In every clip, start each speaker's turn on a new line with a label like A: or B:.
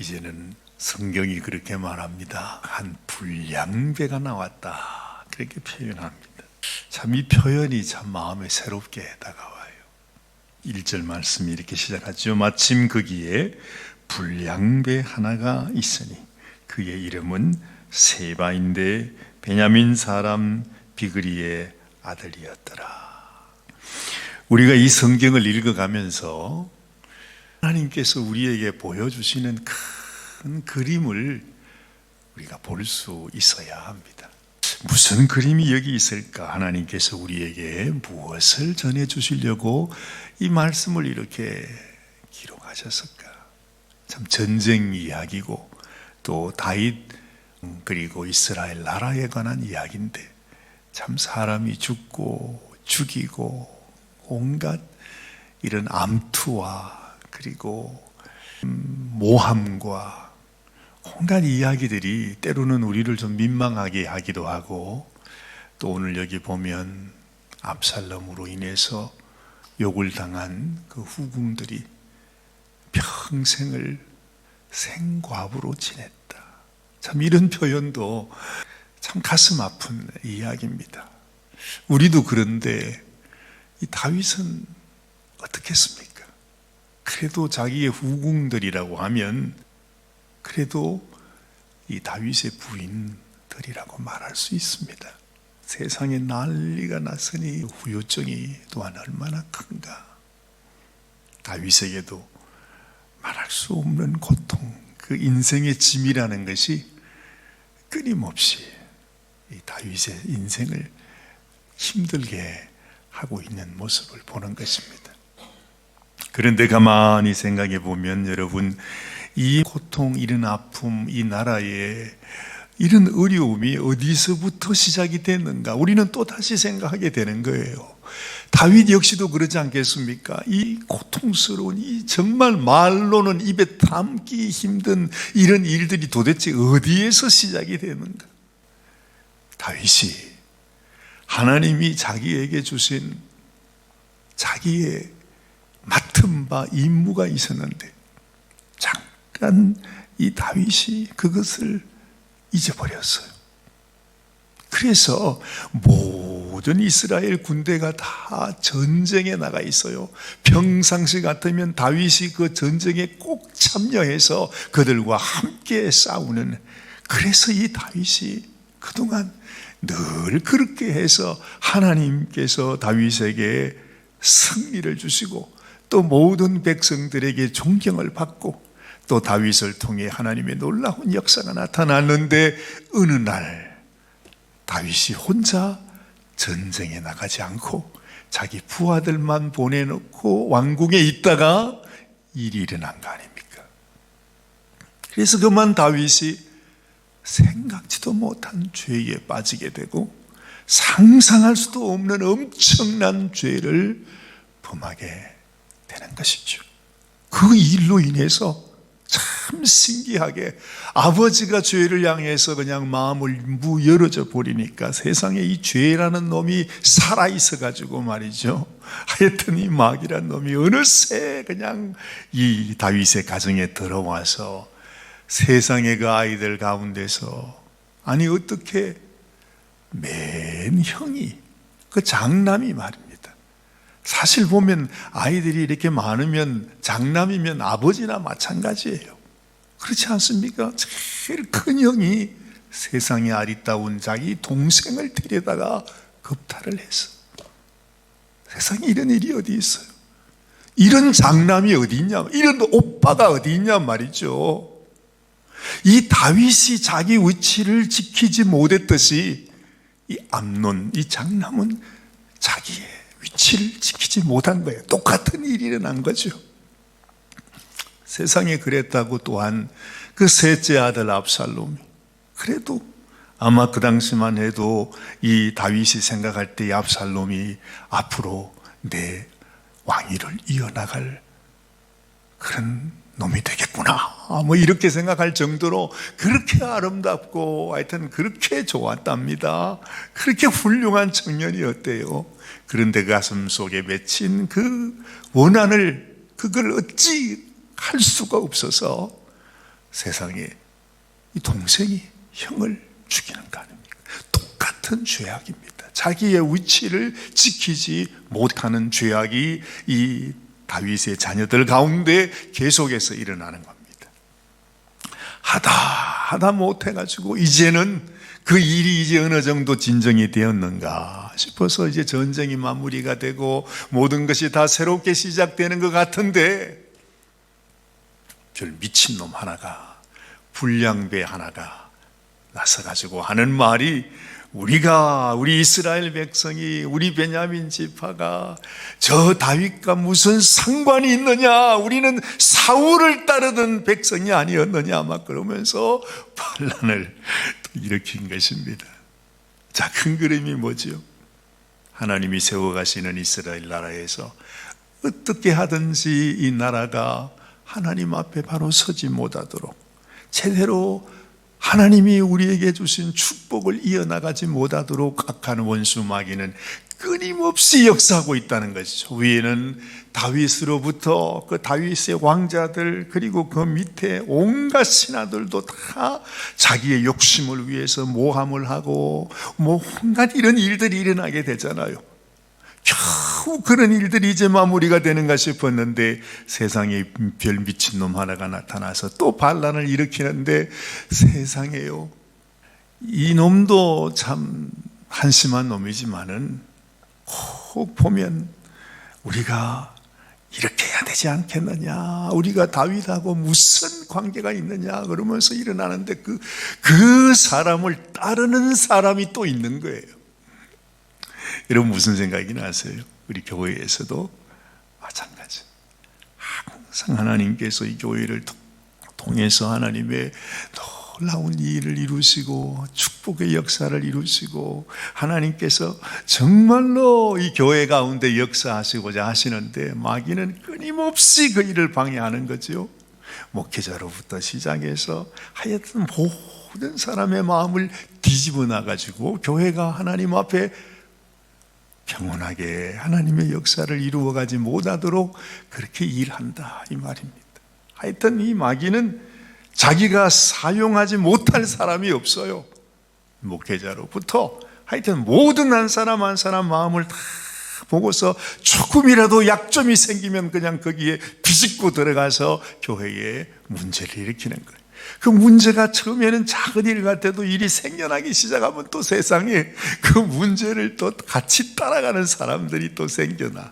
A: 이제는 성경이 그렇게 말합니다. 한 불량배가 나왔다, 그렇게 표현합니다. 참 이 표현이 참 마음에 새롭게 다가와요. 1절 말씀이 이렇게 시작하죠. 마침 거기에 불량배 하나가 있으니 그의 이름은 세바인데 베냐민 사람 비그리의 아들이었더라. 우리가 이 성경을 읽어가면서 하나님께서 우리에게 보여주시는 큰 그림을 우리가 볼 수 있어야 합니다. 무슨 그림이 여기 있을까? 하나님께서 우리에게 무엇을 전해주시려고 이 말씀을 이렇게 기록하셨을까? 참 전쟁 이야기고 또 다윗 그리고 이스라엘 나라에 관한 이야기인데 참 사람이 죽고 죽이고 온갖 이런 암투와 그리고 모함과 온갖 이야기들이 때로는 우리를 좀 민망하게 하기도 하고, 또 오늘 여기 보면 압살롬으로 인해서 욕을 당한 그 후궁들이 평생을 생과부로 지냈다. 참 이런 표현도 참 가슴 아픈 이야기입니다. 우리도 그런데 이 다윗은 어떻게 했습니까? 그래도 자기의 후궁들이라고 하면 그래도 이 다윗의 부인들이라고 말할 수 있습니다. 세상에 난리가 났으니 후유증이 또한 얼마나 큰가. 다윗에게도 말할 수 없는 고통, 그 인생의 짐이라는 것이 끊임없이 이 다윗의 인생을 힘들게 하고 있는 모습을 보는 것입니다. 그런데 가만히 생각해 보면 여러분, 이 고통, 이런 아픔, 이 나라에 이런 어려움이 어디서부터 시작이 됐는가? 우리는 또다시 생각하게 되는 거예요. 다윗 역시도 그러지 않겠습니까? 이 고통스러운, 이 정말 말로는 입에 담기 힘든 이런 일들이 도대체 어디에서 시작이 되는가? 다윗이 하나님이 자기에게 주신 자기의 맡은 바 임무가 있었는데 잠깐 이 다윗이 그것을 잊어버렸어요. 그래서 모든 이스라엘 군대가 다 전쟁에 나가 있어요. 평상시 같으면 다윗이 그 전쟁에 꼭 참여해서 그들과 함께 싸우는, 그래서 이 다윗이 그동안 늘 그렇게 해서 하나님께서 다윗에게 승리를 주시고 또 모든 백성들에게 존경을 받고 또 다윗을 통해 하나님의 놀라운 역사가 나타났는데, 어느 날 다윗이 혼자 전쟁에 나가지 않고 자기 부하들만 보내놓고 왕궁에 있다가 일이 일어난 거 아닙니까? 그래서 그만 다윗이 생각지도 못한 죄에 빠지게 되고 상상할 수도 없는 엄청난 죄를 범하게 되는 것이죠. 그 일로 인해서 참 신기하게 아버지가 죄를 향해서 그냥 마음을 열어져 버리니까 세상에 이 죄라는 놈이 살아있어 가지고 말이죠, 하여튼 이 마귀란 놈이 어느새 그냥 이 다윗의 가정에 들어와서 세상의 그 아이들 가운데서, 아니 어떻게 맨 형이, 그 장남이 말입니다. 사실 보면 아이들이 이렇게 많으면 장남이면 아버지나 마찬가지예요. 그렇지 않습니까? 제일 큰 형이 세상에 아리따운 자기 동생을 데려다가 겁탈을 했어. 세상에 이런 일이 어디 있어요? 이런 장남이 어디 있냐, 이런 오빠가 어디 있냐 말이죠. 이 다윗이 자기 위치를 지키지 못했듯이 이 암논, 이 장남은 자기의 위치를 지키지 못한 거예요. 똑같은 일이 일어난 거죠. 세상에 그랬다고 또한 그 셋째 아들 압살롬이, 그래도 아마 그 당시만 해도 이 다윗이 생각할 때 이 압살롬이 앞으로 내 왕위를 이어나갈 그런 놈이 되겠구나, 뭐 이렇게 생각할 정도로 그렇게 아름답고 하여튼 그렇게 좋았답니다. 그렇게 훌륭한 청년이었대요. 그런데 가슴 속에 맺힌 그 원한을, 그걸 어찌 할 수가 없어서 세상에 이 동생이 형을 죽이는 거 아닙니까? 똑같은 죄악입니다. 자기의 위치를 지키지 못하는 죄악이 이 다윗의 자녀들 가운데 계속해서 일어나는 겁니다. 하다 못해가지고 이제는 그 일이 이제 어느 정도 진정이 되었는가 싶어서 이제 전쟁이 마무리가 되고 모든 것이 다 새롭게 시작되는 것 같은데 별 미친놈 하나가, 불량배 하나가 나서가지고 하는 말이, 우리 이스라엘 백성이, 우리 베냐민 지파가 저 다윗과 무슨 상관이 있느냐, 우리는 사울을 따르던 백성이 아니었느냐, 막 그러면서 반란을 일으킨 것입니다. 자, 큰 그림이 뭐죠? 하나님이 세워가시는 이스라엘 나라에서 어떻게 하든지 이 나라가 하나님 앞에 바로 서지 못하도록, 제대로 하나님이 우리에게 주신 축복을 이어나가지 못하도록 악한 원수 마귀는 끊임없이 역사하고 있다는 것이죠. 위에는 다윗으로부터 그 다윗의 왕자들, 그리고 그 밑에 온갖 신하들도 다 자기의 욕심을 위해서 모함을 하고 뭐 온갖 이런 일들이 일어나게 되잖아요. 겨우 그런 일들이 이제 마무리가 되는가 싶었는데 세상에 별 미친놈 하나가 나타나서 또 반란을 일으키는데, 세상에요, 이 놈도 참 한심한 놈이지만은 꼭 보면 우리가 이렇게 해야 되지 않겠느냐, 우리가 다윗하고 무슨 관계가 있느냐 그러면서 일어나는데 그 사람을 따르는 사람이 또 있는 거예요. 여러분 무슨 생각이 나세요? 우리 교회에서도 마찬가지. 항상 하나님께서 이 교회를 통해서 하나님의 놀라운 일을 이루시고 축복의 역사를 이루시고, 하나님께서 정말로 이 교회 가운데 역사하시고자 하시는데 마귀는 끊임없이 그 일을 방해하는 거죠. 목회자로부터 시작해서 하여튼 모든 사람의 마음을 뒤집어 놔가지고 교회가 하나님 앞에 평온하게 하나님의 역사를 이루어가지 못하도록 그렇게 일한다, 이 말입니다. 하여튼 이 마귀는 자기가 사용하지 못할 사람이 없어요. 목회자로부터 하여튼 모든 한 사람 한 사람 마음을 다 보고서 조금이라도 약점이 생기면 그냥 거기에 비집고 들어가서 교회에 문제를 일으키는 거예요. 그 문제가 처음에는 작은 일 같아도 일이 생겨나기 시작하면 또 세상에 그 문제를 또 같이 따라가는 사람들이 또 생겨나.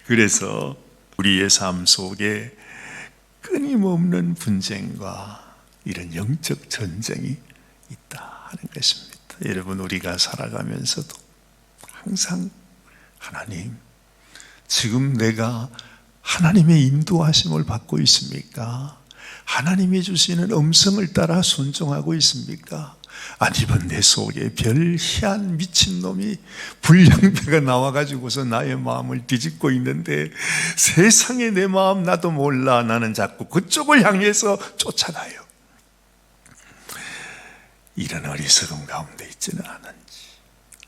A: 그래서 우리의 삶 속에 끊임없는 분쟁과 이런 영적 전쟁이 있다 하는 것입니다. 여러분, 우리가 살아가면서도 항상 하나님, 지금 내가 하나님의 인도하심을 받고 있습니까? 하나님이 주시는 음성을 따라 순종하고 있습니까? 아니면 내 속에 별 희한 미친놈이, 불량배가 나와가지고서 나의 마음을 뒤집고 있는데 세상에 내 마음 나도 몰라, 나는 자꾸 그쪽을 향해서 쫓아가요. 이런 어리석음 가운데 있지는 않은지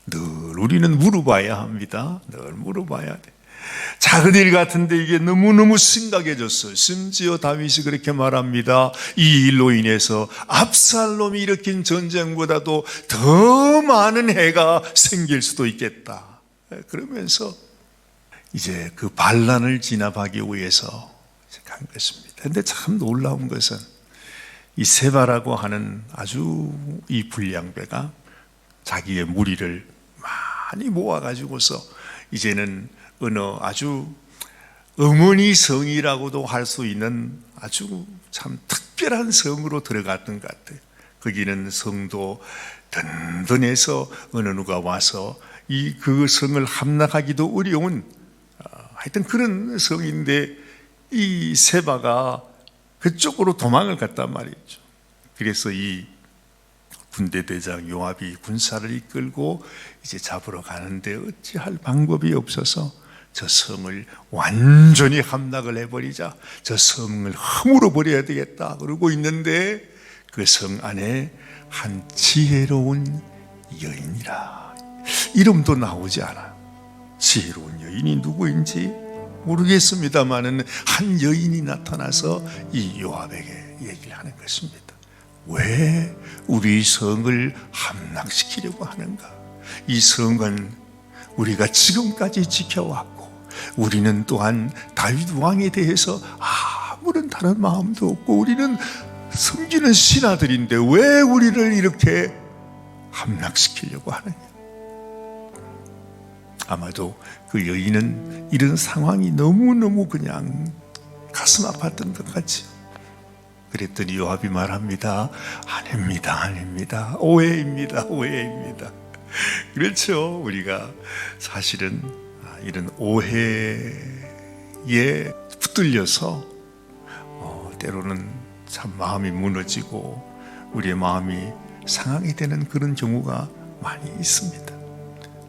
A: 늘 우리는 물어봐야 합니다. 늘 물어봐야 돼. 작은 일 같은데 이게 너무너무 심각해졌어요. 심지어 다윗이 그렇게 말합니다. 이 일로 인해서 압살롬이 일으킨 전쟁보다도 더 많은 해가 생길 수도 있겠다. 그러면서 이제 그 반란을 진압하기 위해서 간 것입니다. 그런데 참 놀라운 것은 이 세바라고 하는 아주 이 불량배가 자기의 무리를 많이 모아가지고서 이제는 어느 아주 어머니 성이라고도 할 수 있는 아주 참 특별한 성으로 들어갔던 것 같아요. 거기는 성도 든든해서 어느 누가 와서 그 성을 함락하기도 어려운 하여튼 그런 성인데, 이 세바가 그쪽으로 도망을 갔단 말이죠. 그래서 이 군대 대장 요압이 군사를 이끌고 이제 잡으러 가는데 어찌할 방법이 없어서 저 성을 완전히 함락을 해버리자, 저 성을 허물어 버려야 되겠다 그러고 있는데, 그 성 안에 한 지혜로운 여인이라, 이름도 나오지 않아요. 지혜로운 여인이 누구인지 모르겠습니다만은 한 여인이 나타나서 이 요압에게 얘기를 하는 것입니다. 왜 우리 성을 함락시키려고 하는가? 이 성은 우리가 지금까지 지켜왔고 우리는 또한 다윗 왕에 대해서 아무런 다른 마음도 없고 우리는 섬기는 신하들인데 왜 우리를 이렇게 함락시키려고 하느냐? 아마도 그 여인은 이런 상황이 너무너무 그냥 가슴 아팠던 것 같지. 그랬더니 요압이 말합니다. 아닙니다. 오해입니다. 그렇죠. 우리가 사실은 이런 오해에 붙들려서 때로는 참 마음이 무너지고 우리의 마음이 상하게 되는 그런 경우가 많이 있습니다.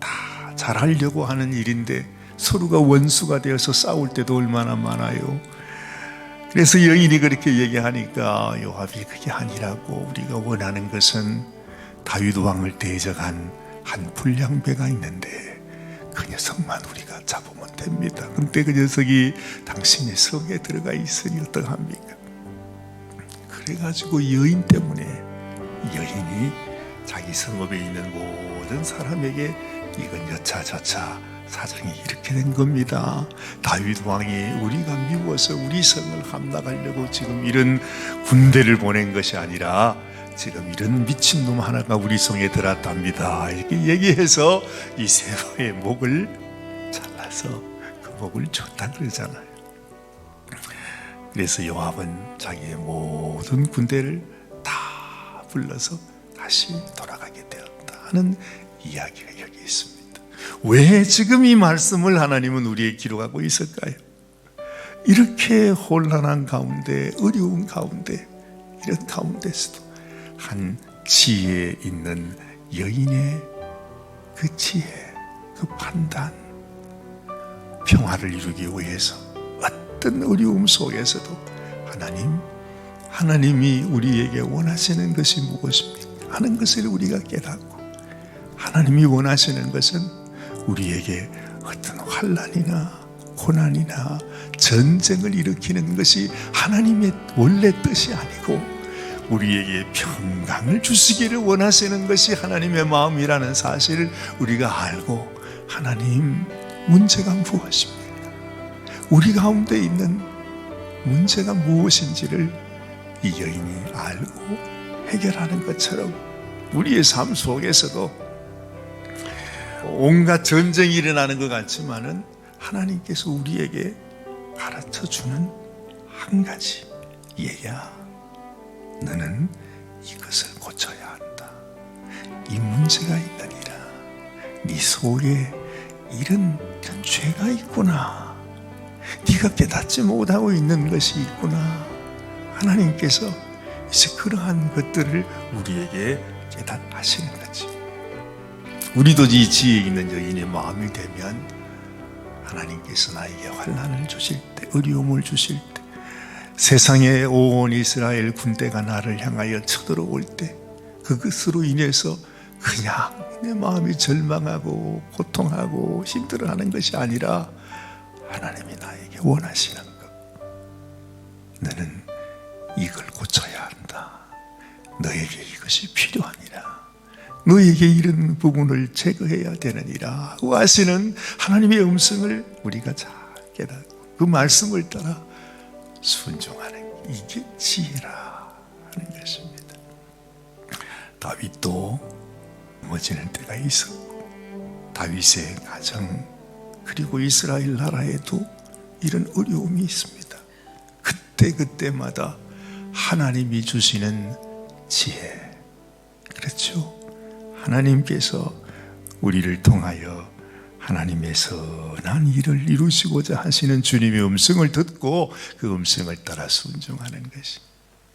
A: 다 잘하려고 하는 일인데 서로가 원수가 되어서 싸울 때도 얼마나 많아요. 그래서 여인이 그렇게 얘기하니까 요압이 그게 아니라고, 우리가 원하는 것은 다윗 왕을 대적한 한 불량배가 있는데 그 녀석만 우리가 잡으면 됩니다. 근데 그 녀석이 당신의 성에 들어가 있으니 어떡합니까? 그래가지고 여인 때문에 여인이 자기 성읍에 있는 모든 사람에게 이건 여차저차 사정이 이렇게 된 겁니다. 다윗 왕이 우리가 미워서 우리 성을 함락하려고 지금 이런 군대를 보낸 것이 아니라 지금 이런 미친놈 하나가 우리 성에 들어왔답니다. 이렇게 얘기해서 이 세바의 목을 잘라서 그 목을 줬다 그러잖아요. 그래서 요압은 자기의 모든 군대를 다 불러서 다시 돌아가게 되었다는 이야기가 여기 있습니다. 왜 지금 이 말씀을 하나님은 우리에게 기록하고 있을까요? 이렇게 혼란한 가운데, 어려운 가운데, 이런 가운데서도 한 지혜 있는 여인의 그 지혜, 그 판단, 평화를 이루기 위해서 어떤 어려움 속에서도 하나님이 우리에게 원하시는 것이 무엇입니까? 하는 것을 우리가 깨닫고, 하나님이 원하시는 것은 우리에게 어떤 환난이나 고난이나 전쟁을 일으키는 것이 하나님의 원래 뜻이 아니고 우리에게 평강을 주시기를 원하시는 것이 하나님의 마음이라는 사실을 우리가 알고, 하나님, 문제가 무엇입니까? 우리 가운데 있는 문제가 무엇인지를 이 여인이 알고 해결하는 것처럼 우리의 삶 속에서도 온갖 전쟁이 일어나는 것 같지만은 하나님께서 우리에게 가르쳐주는 한 가지, 얘야, 너는 이것을 고쳐야 한다. 이 문제가 있느니라. 네 속에 이런 죄가 있구나. 네가 깨닫지 못하고 있는 것이 있구나. 하나님께서 이제 그러한 것들을 우리에게 깨닫하시는 거지. 우리도 이 지혜 있는 여인의 마음이 되면 하나님께서 나에게 환난을 주실 때, 어려움을 주실 때, 세상의 온 이스라엘 군대가 나를 향하여 쳐들어올 때 그것으로 인해서 그냥 내 마음이 절망하고 고통하고 힘들어하는 것이 아니라 하나님이 나에게 원하시는 것, 너는 이걸 고쳐야 한다. 너에게 이것이 필요하니라. 너에게 이런 부분을 제거해야 되느니라 하고 하시는 하나님의 음성을 우리가 잘 깨닫고 그 말씀을 따라 순종하는, 이게 지혜라 하는 것입니다. 다윗도 넘어지는 때가 있었고 다윗의 가정 그리고 이스라엘 나라에도 이런 어려움이 있습니다. 그때마다 하나님이 주시는 지혜, 그렇죠? 하나님께서 우리를 통하여 하나님의 선한 일을 이루시고자 하시는 주님의 음성을 듣고 그 음성을 따라 순종하는 것이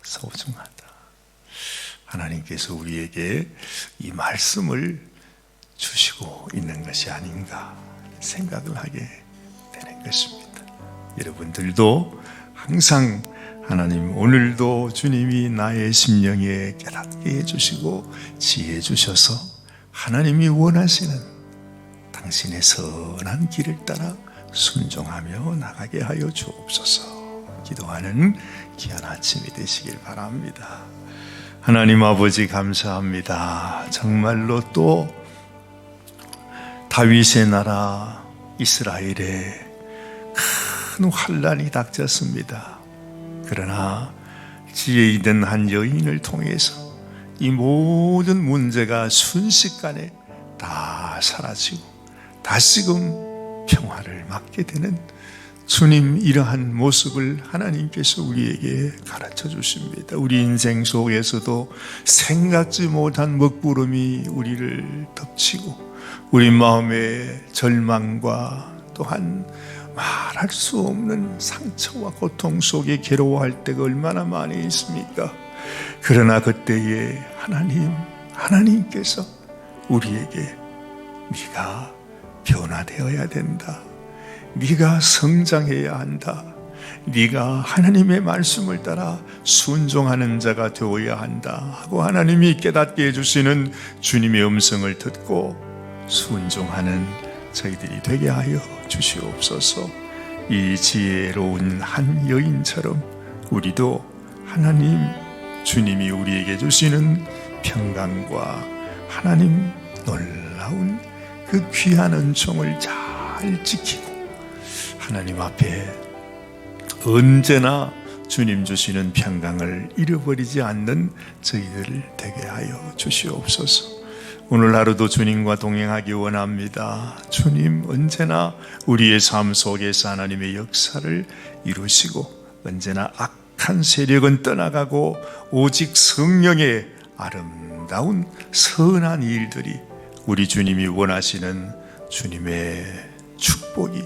A: 소중하다. 하나님께서 우리에게 이 말씀을 주시고 있는 것이 아닌가 생각을 하게 되는 것입니다. 여러분들도 항상 하나님, 오늘도 주님이 나의 심령에 깨닫게 해주시고 지혜 주셔서 하나님이 원하시는 당신의 선한 길을 따라 순종하며 나가게 하여 주옵소서. 기도하는 귀한 아침이 되시길 바랍니다. 하나님 아버지 감사합니다. 정말로 또 다윗의 나라 이스라엘에 큰 환난이 닥쳤습니다. 그러나 지혜 있는 한 여인을 통해서 이 모든 문제가 순식간에 다 사라지고 다시금 평화를 맞게 되는 주님, 이러한 모습을 하나님께서 우리에게 가르쳐 주십니다. 우리 인생 속에서도 생각지 못한 먹구름이 우리를 덮치고 우리 마음의 절망과 또한 말할 수 없는 상처와 고통 속에 괴로워할 때가 얼마나 많이 있습니까? 그러나 그때에 하나님께서 우리에게 네가 변화되어야 된다. 네가 성장해야 한다. 네가 하나님의 말씀을 따라 순종하는 자가 되어야 한다 하고 하나님이 깨닫게 해주시는 주님의 음성을 듣고 순종하는 저희들이 되게 하여 주시옵소서. 이 지혜로운 한 여인처럼 우리도 하나님 주님이 우리에게 주시는 평강과 하나님 놀라운 그 귀한 은총을 잘 지키고 하나님 앞에 언제나 주님 주시는 평강을 잃어버리지 않는 저희들 되게 하여 주시옵소서. 오늘 하루도 주님과 동행하기 원합니다. 주님 언제나 우리의 삶 속에서 하나님의 역사를 이루시고 언제나 악한 세력은 떠나가고 오직 성령의 아름다운 선한 일들이 우리 주님이 원하시는 주님의 축복이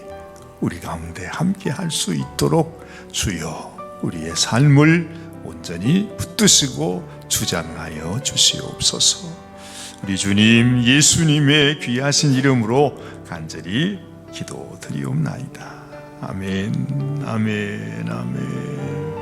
A: 우리 가운데 함께 할 수 있도록 주여 우리의 삶을 온전히 붙드시고 주장하여 주시옵소서. 우리 주님 예수님의 귀하신 이름으로 간절히 기도드리옵나이다. 아멘, 아멘, 아멘.